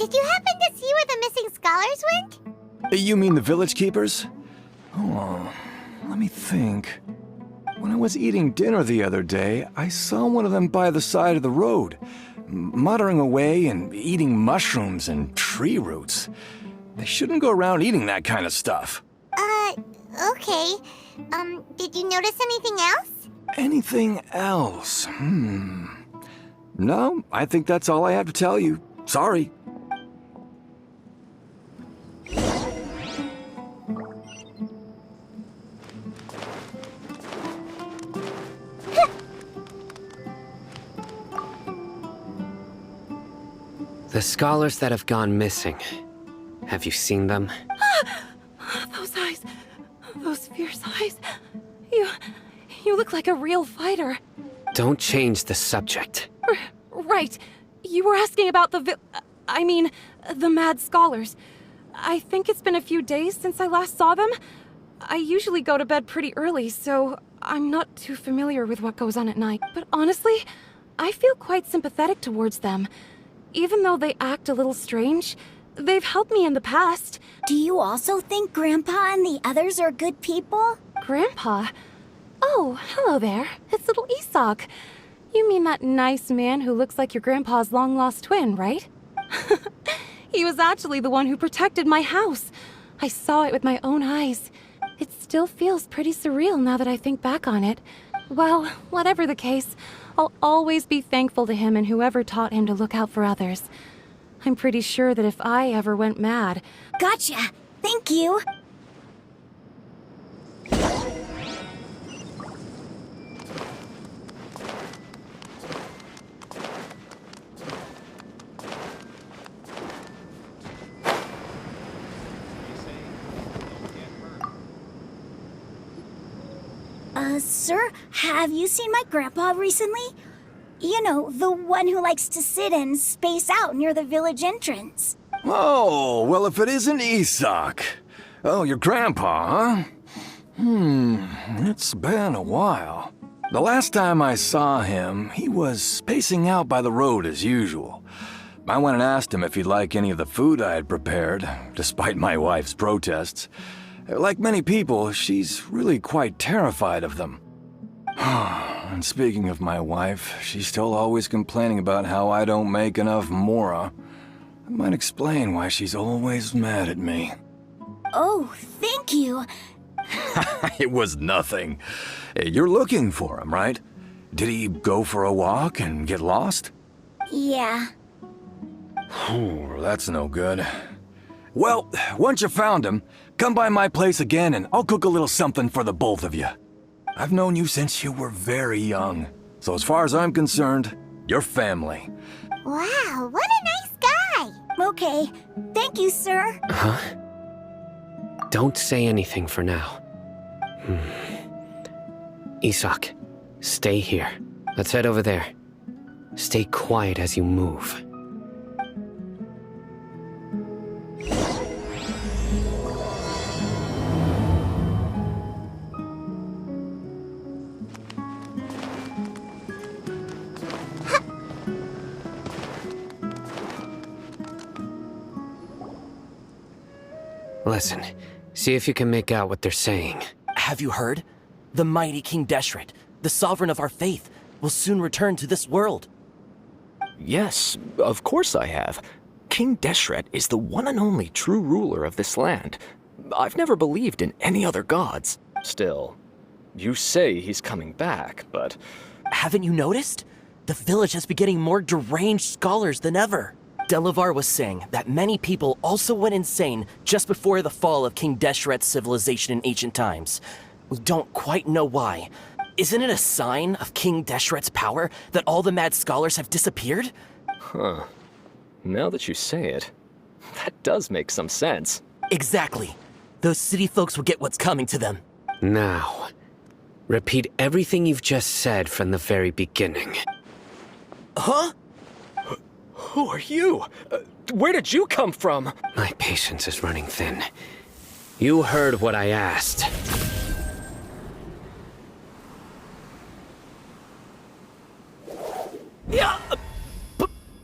Did you happen to see where the missing scholars went? You mean the village keepers? Oh, let me think. When I was eating dinner the other day, I saw one of them by the side of the road, muttering away and eating mushrooms and tree roots. They shouldn't go around eating that kind of stuff. Okay. Did you notice anything else? Anything else? No, I think that's all I have to tell you. Sorry. The scholars that have gone missing. Have you seen them? Those eyes. Those fierce eyes. You look like a real fighter. Don't change the subject. Right. You were asking about the the mad scholars. I think it's been a few days since I last saw them. I usually go to bed pretty early, so I'm not too familiar with what goes on at night. But honestly, I feel quite sympathetic towards them. Even though they act a little strange, they've helped me in the past. Do you also think Grandpa and the others are good people? Grandpa? Oh, hello there. It's little Isak. You mean that nice man who looks like your grandpa's long-lost twin, right? He was actually the one who protected my house. I saw it with my own eyes. It still feels pretty surreal now that I think back on it. Well, whatever the case, I'll always be thankful to him and whoever taught him to look out for others. I'm pretty sure that if I ever went mad... Gotcha. Thank you. Sir, have you seen my grandpa recently? You know, the one who likes to sit and space out near the village entrance. Oh, well, if it isn't Isak. Oh, your grandpa, huh? It's been a while. The last time I saw him, he was spacing out by the road as usual. I went and asked him if he'd like any of the food I had prepared, despite my wife's protests. Like many people, she's really quite terrified of them. And speaking of my wife, she's still always complaining about how I don't make enough mora. That might explain why she's always mad at me. Oh, thank you. It was nothing. You're looking for him, right? Did he go for a walk and get lost? Yeah. That's no good. Well, once you found him, come by my place again and I'll cook a little something for the both of you. I've known you since you were very young. So as far as I'm concerned, you're family. Wow, what a nice guy. Okay, thank you, sir. Huh? Don't say anything for now. Isak, stay here. Let's head over there. Stay quiet as you move. Listen, see if you can make out what they're saying. Have you heard? The mighty King Deshret, the sovereign of our faith, will soon return to this world. Yes, of course I have. King Deshret is the one and only true ruler of this land. I've never believed in any other gods. Still, you say he's coming back, but... Haven't you noticed? The village has been getting more deranged scholars than ever. Delavar was saying that many people also went insane just before the fall of King Deshret's civilization in ancient times. We don't quite know why. Isn't it a sign of King Deshret's power that all the mad scholars have disappeared? Huh. Now that you say it, that does make some sense. Exactly. Those city folks will get what's coming to them. Now, repeat everything you've just said from the very beginning. Huh? Who are you? Where did you come from? My patience is running thin. You heard what I asked. Yeah,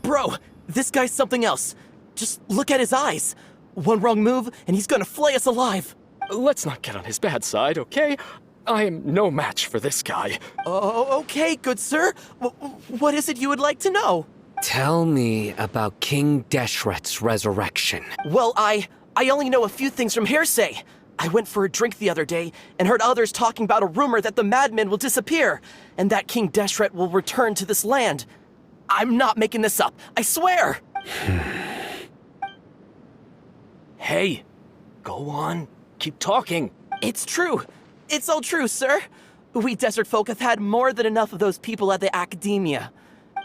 bro, this guy's something else. Just look at his eyes. One wrong move, and he's gonna flay us alive. Let's not get on his bad side, okay? I am no match for this guy. Oh, okay, good sir. What is it you would like to know? Tell me about King Deshret's resurrection. Well, I only know a few things from hearsay. I went for a drink the other day and heard others talking about a rumor that the madman will disappear and that King Deshret will return to this land. I'm not making this up, I swear! Hey, go on. Keep talking. It's true. It's all true, sir. We desert folk have had more than enough of those people at the academia.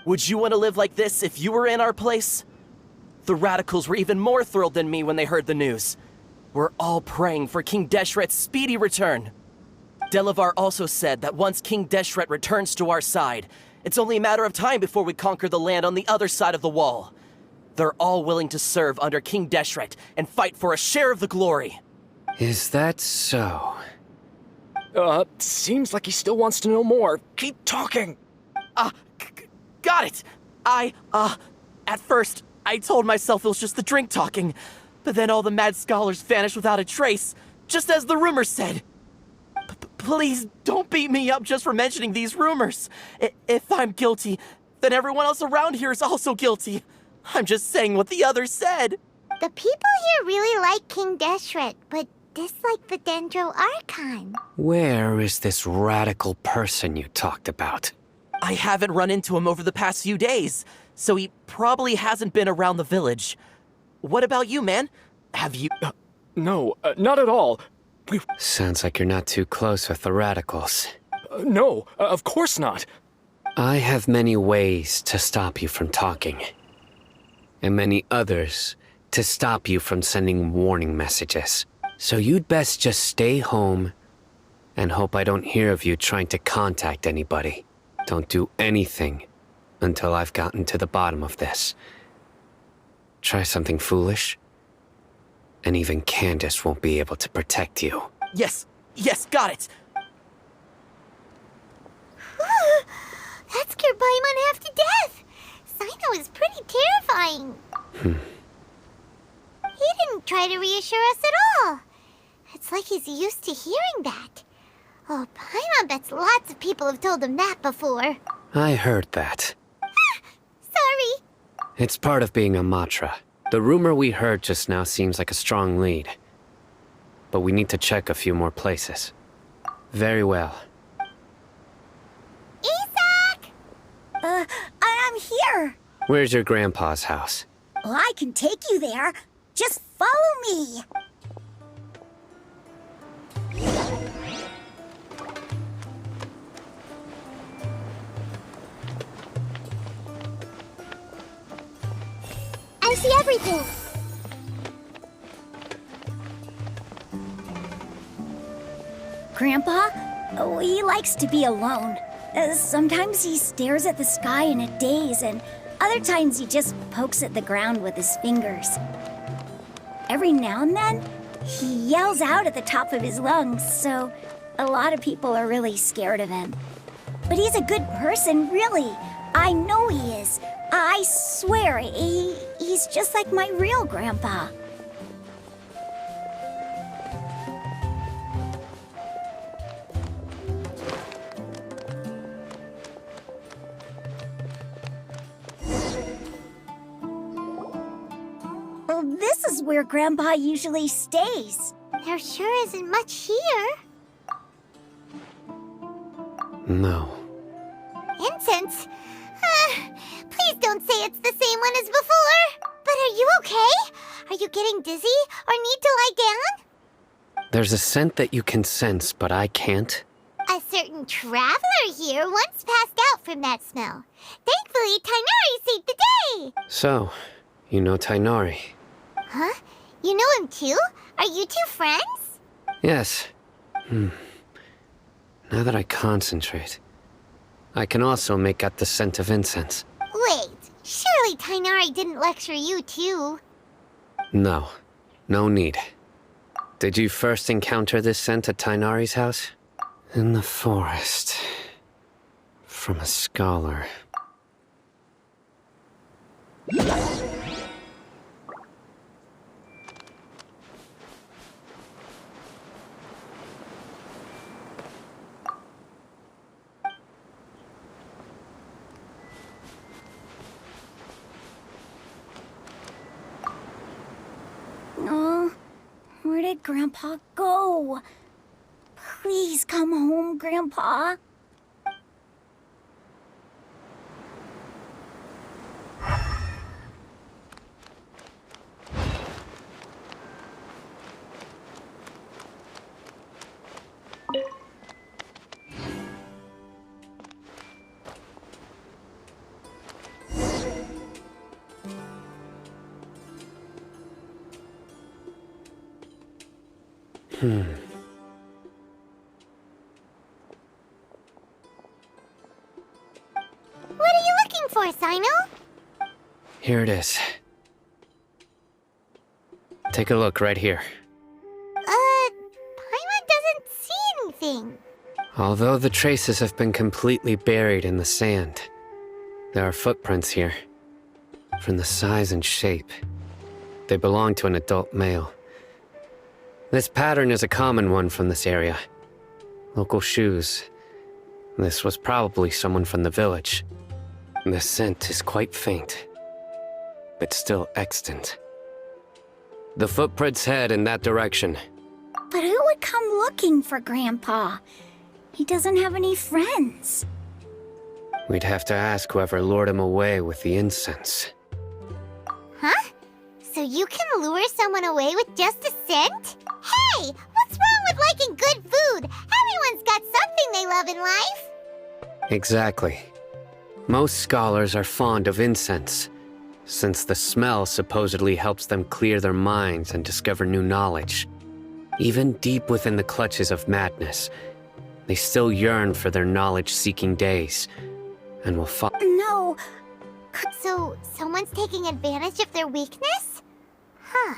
Would you want to live like this if you were in our place? The radicals were even more thrilled than me when they heard the news. We're all praying for King Deshret's speedy return. Delavar also said that once King Deshret returns to our side, it's only a matter of time before we conquer the land on the other side of the wall. They're all willing to serve under King Deshret and fight for a share of the glory. Is that so? Seems like he still wants to know more. Keep talking. Got it! At first, I told myself it was just the drink talking, but then all the mad scholars vanished without a trace, just as the rumors said. Please don't beat me up just for mentioning these rumors. If I'm guilty, then everyone else around here is also guilty. I'm just saying what the others said. The people here really like King Deshret, but dislike the Dendro Archon. Where is this radical person you talked about? I haven't run into him over the past few days, so he probably hasn't been around the village. What about you, man? Have you... No, not at all. Sounds like you're not too close with the radicals. No, of course not. I have many ways to stop you from talking. And many others to stop you from sending warning messages. So you'd best just stay home and hope I don't hear of you trying to contact anybody. Don't do anything until I've gotten to the bottom of this. Try something foolish, and even Candace won't be able to protect you. Yes, got it. That scared Paimon half to death. Sino is pretty terrifying. He didn't try to reassure us at all. It's like he's used to hearing that. Oh, Paimon bets lots of people have told him that before. I heard that. Sorry. It's part of being a Matra. The rumor we heard just now seems like a strong lead. But we need to check a few more places. Very well. Isak! I'm here. Where's your grandpa's house? Well, I can take you there. Just follow me. I see everything. Grandpa? Oh, he likes to be alone. Sometimes he stares at the sky in a daze, and other times he just pokes at the ground with his fingers. Every now and then, he yells out at the top of his lungs, so a lot of people are really scared of him. But he's a good person, really. I know he is. I swear, he's just like my real grandpa. Well, this is where Grandpa usually stays. There sure isn't much here. No. Incense? Please don't say it's the same one as before. But are you okay? Are you getting dizzy or need to lie down? There's a scent that you can sense, but I can't. A certain traveler here once passed out from that smell. Thankfully, Tainari saved the day. So, you know Tainari? Huh? You know him too? Are you two friends? Yes. Now that I concentrate, I can also make out the scent of incense. Wait, surely Tainari didn't lecture you too. No. No need. Did you first encounter this scent at Tainari's house? In the forest. From a scholar. Where did Grandpa go? Please come home, Grandpa. What are you looking for, Sino? Here it is. Take a look right here. Paimon doesn't see anything. Although the traces have been completely buried in the sand, there are footprints here. From the size and shape, they belong to an adult male. This pattern is a common one from this area. Local shoes. This was probably someone from the village. The scent is quite faint, but still extant. The footprints head in that direction. But who would come looking for Grandpa? He doesn't have any friends. We'd have to ask whoever lured him away with the incense. Huh? So you can lure someone away with just a scent? Hey, what's wrong with liking good food? Everyone's got something they love in life. Exactly. Most scholars are fond of incense, since the smell supposedly helps them clear their minds and discover new knowledge. Even deep within the clutches of madness, they still yearn for their knowledge-seeking days, and will follow. No, So, someone's taking advantage of their weakness? Huh.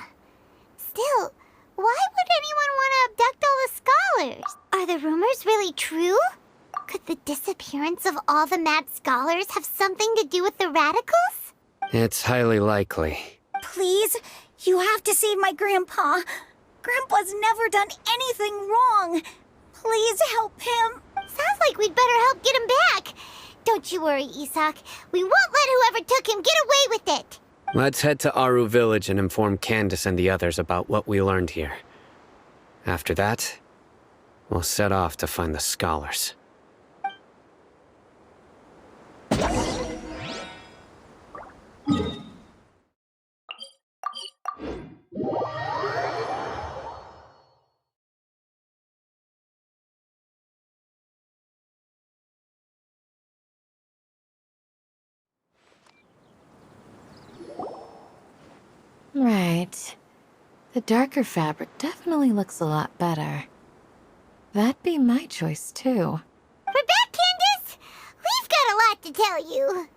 Still, why would anyone want to abduct all the scholars? Are the rumors really true? Could the disappearance of all the mad scholars have something to do with the radicals? It's highly likely. please, you have to save my Grandpa. Grandpa's never done anything wrong. Please help him. Sounds like we'd better help get him back. Don't you worry, Isak. We won't let whoever took him get away with it. Let's head to Aru Village and inform Candace and the others about what we learned here. After that, we'll set off to find the scholars. Right. The darker fabric definitely looks a lot better. That'd be my choice, too. We're back, Candace! We've got a lot to tell you.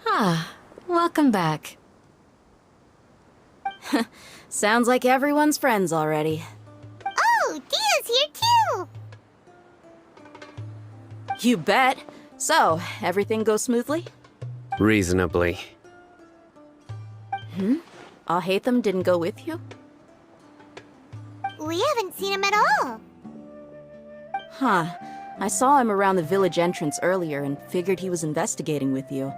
Ah, welcome back. Sounds like everyone's friends already. Oh, Dia's here, too! You bet. So, everything goes smoothly? Reasonably. Alhaitham didn't go with you? We haven't seen him at all. Huh. I saw him around the village entrance earlier and figured he was investigating with you.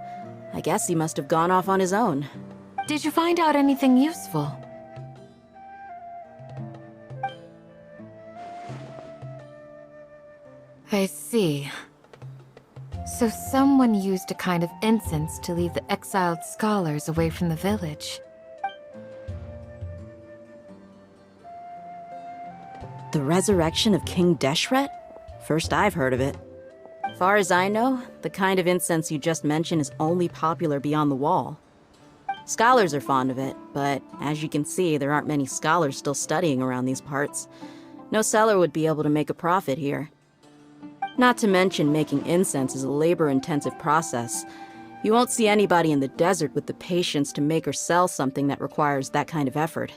I guess he must have gone off on his own. Did you find out anything useful? I see. So someone used a kind of incense to lead the exiled scholars away from the village. The resurrection of King Deshret? First I've heard of it. Far as I know, the kind of incense you just mentioned is only popular beyond the wall. Scholars are fond of it, but as you can see, there aren't many scholars still studying around these parts. No seller would be able to make a profit here. Not to mention, making incense is a labor-intensive process. You won't see anybody in the desert with the patience to make or sell something that requires that kind of effort.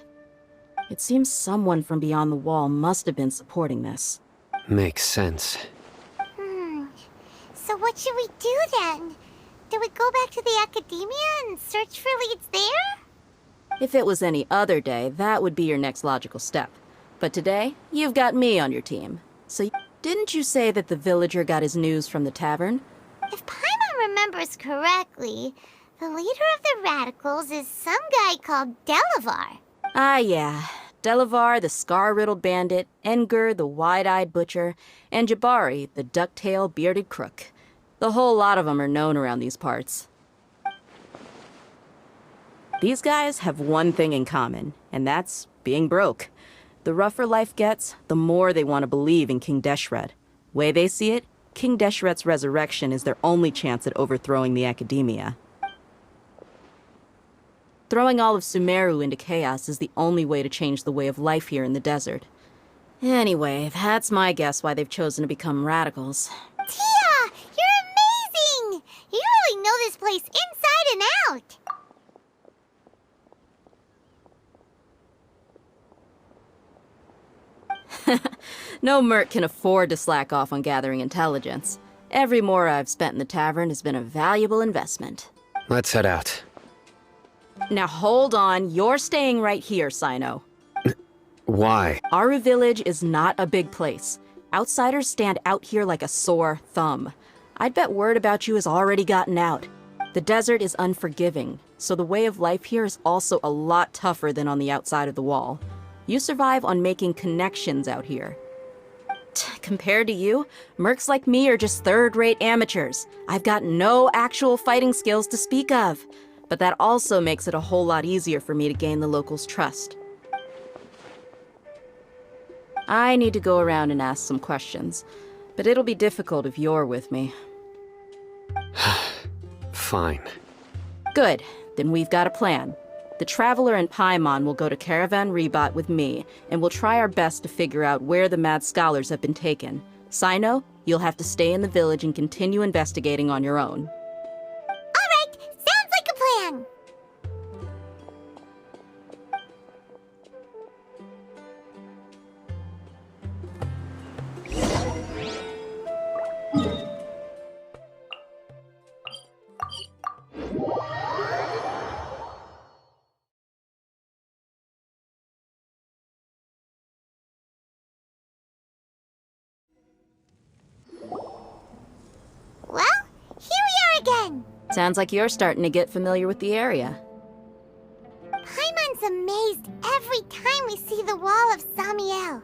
It seems someone from beyond the wall must have been supporting this. Makes sense. So what should we do then? Do we go back to the academia and search for leads there? If it was any other day, that would be your next logical step. But today, you've got me on your team. So didn't you say that the villager got his news from the tavern? If Paimon remembers correctly, the leader of the radicals is some guy called Delavar. Ah, yeah. Delavar, the scar-riddled bandit, Engur, the wide-eyed butcher, and Jabari, the duck-tailed bearded crook. The whole lot of them are known around these parts. These guys have one thing in common, and that's being broke. The rougher life gets, the more they want to believe in King Deshret. Way they see it, King Deshret's resurrection is their only chance at overthrowing the Academia. Throwing all of Sumeru into chaos is the only way to change the way of life here in the desert. Anyway, that's my guess why they've chosen to become radicals. Tia! You're amazing! You really know this place inside and out! No merc can afford to slack off on gathering intelligence. Every more I've spent in the tavern has been a valuable investment. Let's head out. Now hold on, you're staying right here, Sino. Why? Aru Village is not a big place. Outsiders stand out here like a sore thumb. I'd bet word about you has already gotten out. The desert is unforgiving, so the way of life here is also a lot tougher than on the outside of the wall. You survive on making connections out here. Compared to you, mercs like me are just third-rate amateurs. I've got no actual fighting skills to speak of. But that also makes it a whole lot easier for me to gain the locals' trust. I need to go around and ask some questions, but it'll be difficult if you're with me. Fine. Good, then we've got a plan. The Traveler and Paimon will go to Caravan Rebot with me, and we'll try our best to figure out where the Mad Scholars have been taken. Sino, you'll have to stay in the village and continue investigating on your own. Alright, sounds like a plan! Well, here we are again! Sounds like you're starting to get familiar with the area. Paimon's amazed every time we see the wall of Samiel.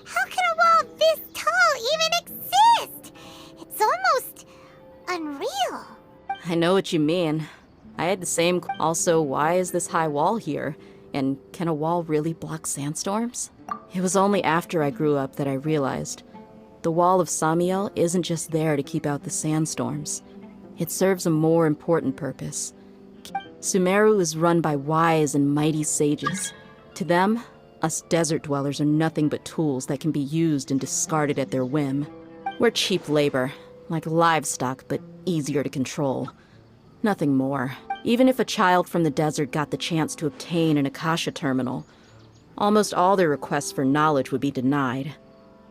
How can a wall this tall even exist? It's almost unreal. I know what you mean. I had the same. Also, why is this high wall here? And can a wall really block sandstorms? It was only after I grew up that I realized the wall of Samiel isn't just there to keep out the sandstorms. It serves a more important purpose. Sumeru is run by wise and mighty sages. To them, us desert dwellers are nothing but tools that can be used and discarded at their whim. We're cheap labor, like livestock, but easier to control. Nothing more. Even if a child from the desert got the chance to obtain an Akasha terminal, almost all their requests for knowledge would be denied.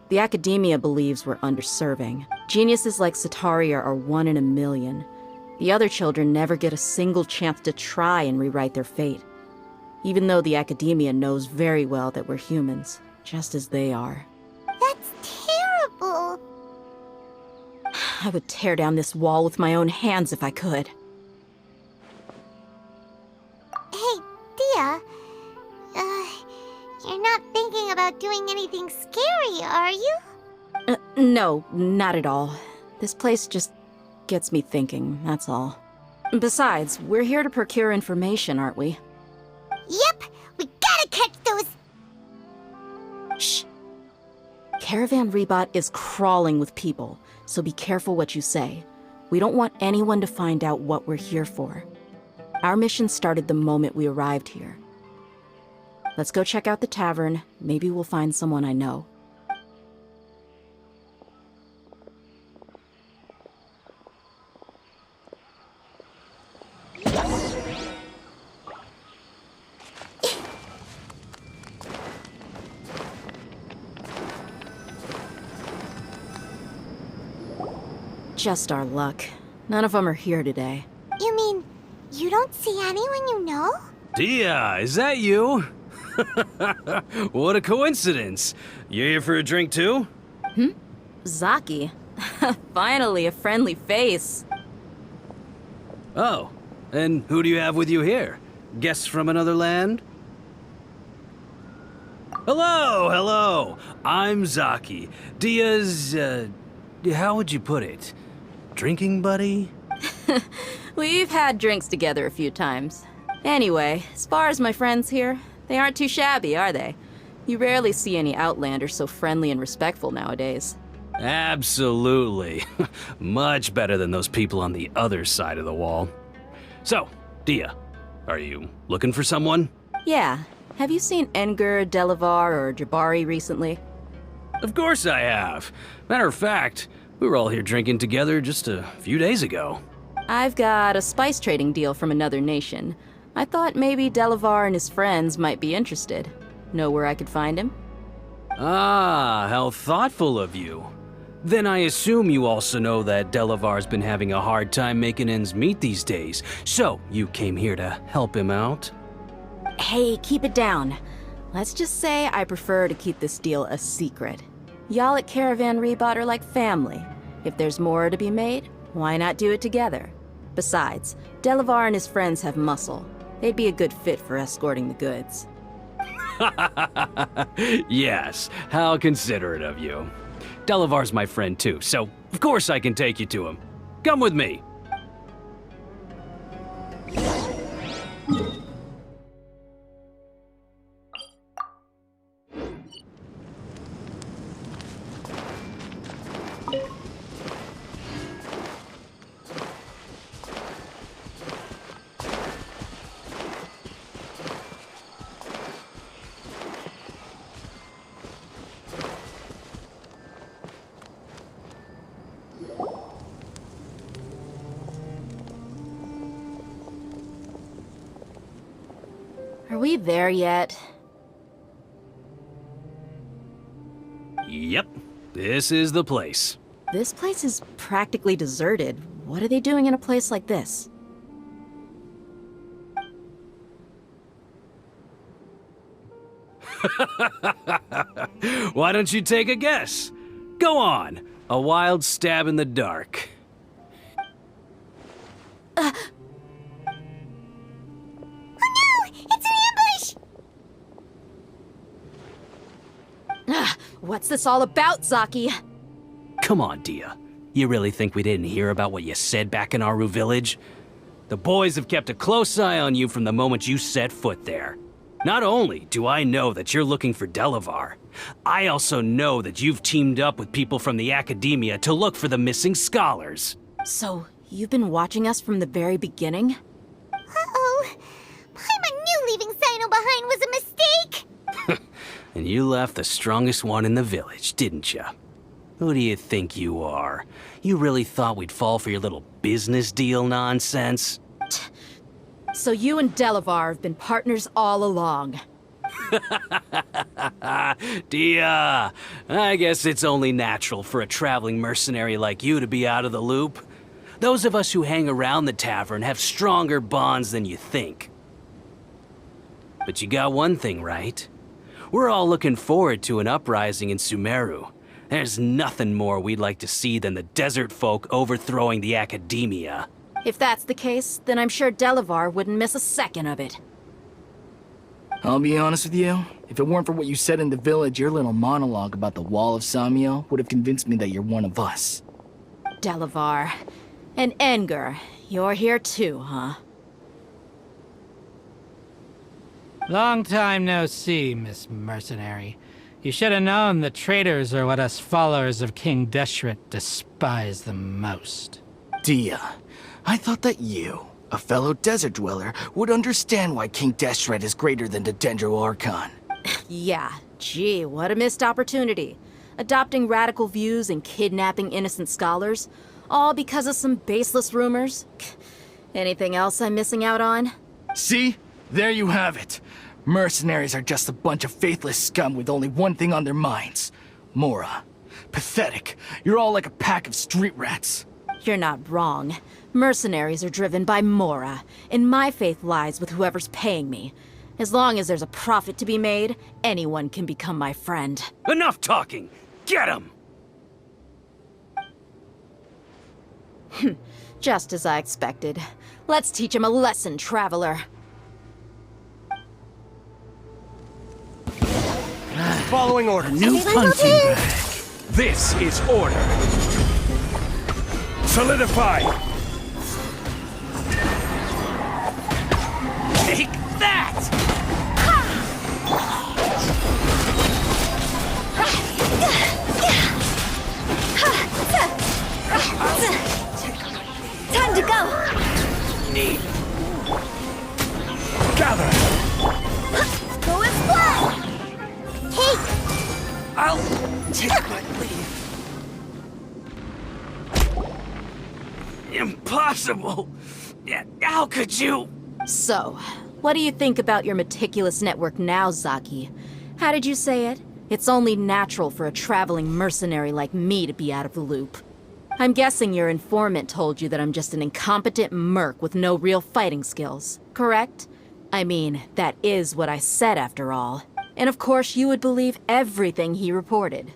The Academia believes we're underserving. Geniuses like Sataria are 1 in a million. The other children never get a single chance to try and rewrite their fate. Even though the Academia knows very well that we're humans, just as they are. That's terrible. I would tear down this wall with my own hands if I could. Hey, Dia. You're not thinking about doing anything scary, are you? No, not at all. This place just gets me thinking, that's all. Besides, we're here to procure information, aren't we? Yep, we gotta catch those... Shh. Caravan Rebot is crawling with people, so be careful what you say. We don't want anyone to find out what we're here for. Our mission started the moment we arrived here. Let's go check out the tavern. Maybe we'll find someone I know. Just our luck. None of them are here today. You mean, you don't see anyone you know? Dia, is that you? What a coincidence. You here for a drink too? Zaki. Finally, a friendly face. Oh, and who do you have with you here? Guests from another land? Hello. I'm Zaki. Dia's, how would you put it? Drinking buddy? We've had drinks together a few times. Anyway, as far as my friends here, they aren't too shabby, are they? You rarely see any Outlanders so friendly and respectful nowadays. Absolutely. Much better than those people on the other side of the wall. So, Dia, are you looking for someone? Yeah. Have you seen Enger, Delavar, or Jabari recently? Of course I have. Matter of fact, we were all here drinking together just a few days ago. I've got a spice trading deal from another nation. I thought maybe Delavar and his friends might be interested. Know where I could find him? Ah, how thoughtful of you. Then I assume you also know that Delavar's been having a hard time making ends meet these days, so you came here to help him out? Hey, keep it down. Let's just say I prefer to keep this deal a secret. Y'all at Caravan Rebot are like family. If there's more to be made, why not do it together? Besides, Delavar and his friends have muscle. They'd be a good fit for escorting the goods. Yes, how considerate of you. Delavar's my friend too, so of course I can take you to him. Come with me. Are we there yet? Yep, this is the place. This place is practically deserted. What are they doing in a place like this? Why don't you take a guess? Go on, a wild stab in the dark. What's this all about, Zaki? Come on, Dia. You really think we didn't hear about what you said back in Aru village? The boys have kept a close eye on you from the moment you set foot there. Not only do I know that you're looking for Delavar, I also know that you've teamed up with people from the academia to look for the missing scholars. So, you've been watching us from the very beginning? Uh-oh. Paimon knew leaving Sino behind was a mistake! And you left the strongest one in the village, didn't you? Who do you think you are? You really thought we'd fall for your little business deal nonsense? So you and Delavar have been partners all along. Dia, I guess it's only natural for a traveling mercenary like you to be out of the loop. Those of us who hang around the tavern have stronger bonds than you think. But you got one thing right. We're all looking forward to an uprising in Sumeru. There's nothing more we'd like to see than the desert folk overthrowing the academia. If that's the case, then I'm sure Delavar wouldn't miss a second of it. I'll be honest with you, if it weren't for what you said in the village, your little monologue about the Wall of Samiel would have convinced me that you're one of us. Delavar. And Enger, you're here too, huh? Long time no see, Miss Mercenary. You should have known the traitors are what us followers of King Deshret despise the most. Dia, I thought that you, a fellow desert dweller, would understand why King Deshret is greater than the Dendro Archon. Yeah, gee, what a missed opportunity. Adopting radical views and kidnapping innocent scholars, all because of some baseless rumors. Anything else I'm missing out on? See? There you have it. Mercenaries are just a bunch of faithless scum with only one thing on their minds. Mora. Pathetic. You're all like a pack of street rats. You're not wrong. Mercenaries are driven by Mora, and my faith lies with whoever's paying me. As long as there's a profit to be made, anyone can become my friend. Enough talking! Get him! Just as I expected. Let's teach him a lesson, traveler. Following order. New Everyone hold punching it. bag. This is order. Solidify. Take that! Time to go! Neat. Gather. Go and fly! Hey, I'll take my leave. Impossible! How could you? So, what do you think about your meticulous network now, Zaki? How did you say it? It's only natural for a traveling mercenary like me to be out of the loop. I'm guessing your informant told you that I'm just an incompetent merc with no real fighting skills, correct? I mean, that is what I said after all. And of course you would believe everything he reported.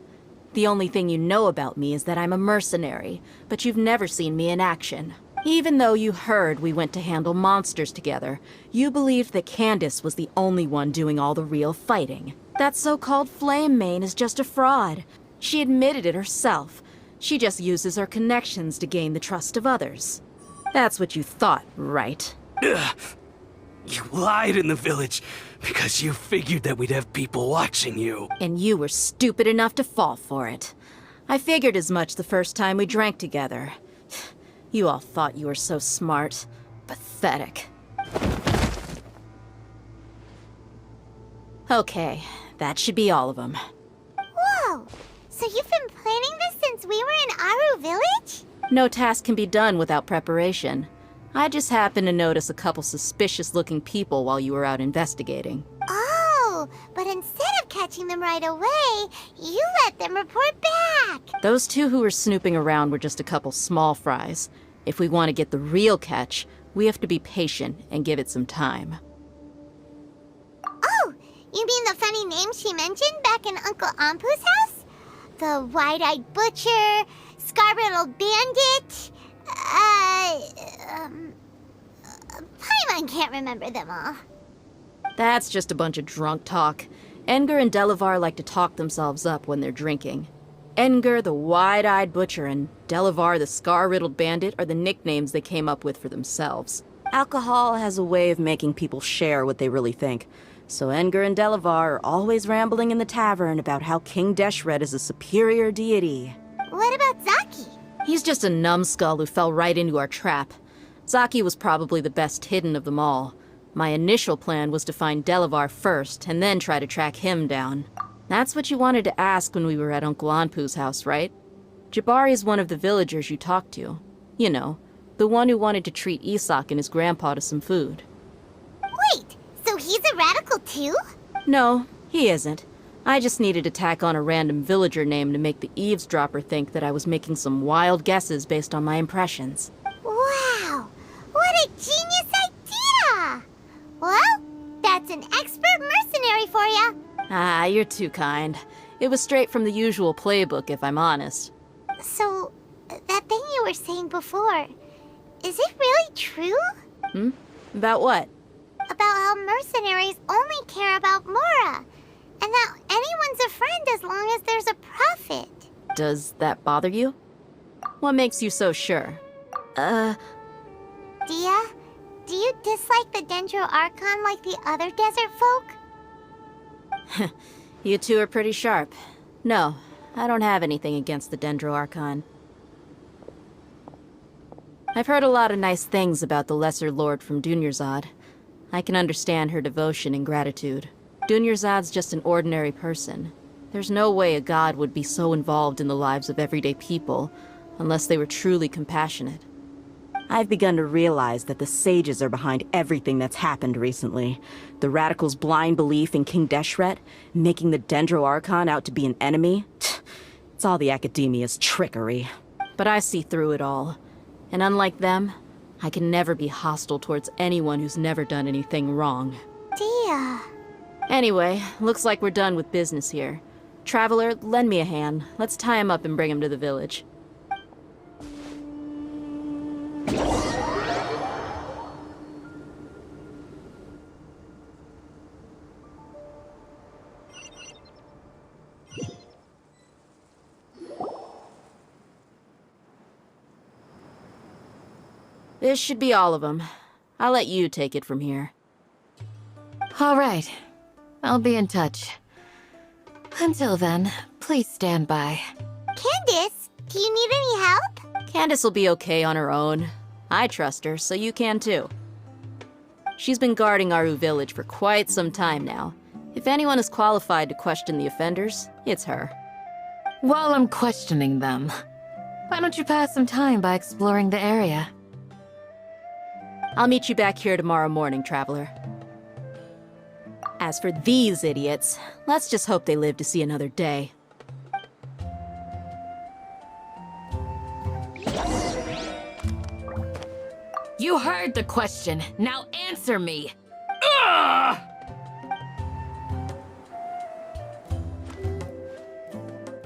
The only thing you know about me is that I'm a mercenary, but you've never seen me in action. Even though you heard we went to handle monsters together, you believed that Candace was the only one doing all the real fighting. That so-called Flame Mane is just a fraud. She admitted it herself. She just uses her connections to gain the trust of others. That's what you thought, right? Ugh. You lied in the village because you figured that we'd have people watching you. And you were stupid enough to fall for it. I figured as much the first time we drank together. You all thought you were so smart. Pathetic. Okay, that should be all of them. whoa! So you've been planning this since we were in Aru Village? No task can be done without preparation. I just happened to notice a couple suspicious-looking people while you were out investigating. Oh, but instead of catching them right away, you let them report back. Those two who were snooping around were just a couple small fries. If we want to get the real catch, we have to be patient and give it some time. Oh, you mean the funny name she mentioned back in Uncle Ampu's house? The wide-eyed butcher, scar-riddled bandit, Paimon can't remember them all. That's just a bunch of drunk talk. Edgar and Delavar like to talk themselves up when they're drinking. Edgar, the wide-eyed butcher, and Delavar, the scar-riddled bandit, are the nicknames they came up with for themselves. Alcohol has a way of making people share what they really think. So Edgar and Delavar are always rambling in the tavern about how King Deshret is a superior deity. What about Zaki? He's just a numbskull who fell right into our trap. Zaki was probably the best hidden of them all. My initial plan was to find Delavar first, and then try to track him down. That's what you wanted to ask when we were at Uncle Anpu's house, right? Jabari is one of the villagers you talked to. You know, the one who wanted to treat Isak and his grandpa to some food. Wait, so he's a radical too? No, he isn't. I just needed to tack on a random villager name to make the eavesdropper think that I was making some wild guesses based on my impressions. Wow, what a genius idea! Well, that's an expert mercenary for ya. Ah, you're too kind. It was straight from the usual playbook, if I'm honest. So, that thing you were saying before, is it really true? About what? About how mercenaries only care about Mora, and that anyone's a friend as long as there's a profit. Does that bother you? What makes you so sure? Dia, do you dislike the Dendro Archon like the other desert folk? You two are pretty sharp. No, I don't have anything against the Dendro Archon. I've heard a lot of nice things about the Lesser Lord from Dunyarzad. I can understand her devotion and gratitude. Dunyarzad's just an ordinary person. There's no way a god would be so involved in the lives of everyday people, unless they were truly compassionate. I've begun to realize that the sages are behind everything that's happened recently. The radicals' blind belief in King Deshret, making the Dendro Archon out to be an enemy. It's all the academia's trickery. But I see through it all. And unlike them, I can never be hostile towards anyone who's never done anything wrong. Dia. Anyway, looks like we're done with business here. Traveler, lend me a hand. Let's tie him up and bring him to the village. This should be all of them. I'll let you take it from here. All right. I'll be in touch. Until then, please stand by. Candace, do you need any help? Candace will be okay on her own. I trust her, so you can too. She's been guarding Aru Village for quite some time now. If anyone is qualified to question the offenders, it's her. While I'm questioning them, why don't you pass some time by exploring the area? I'll meet you back here tomorrow morning, Traveler. As for these idiots, let's just hope they live to see another day. You heard the question. Now answer me. Ah!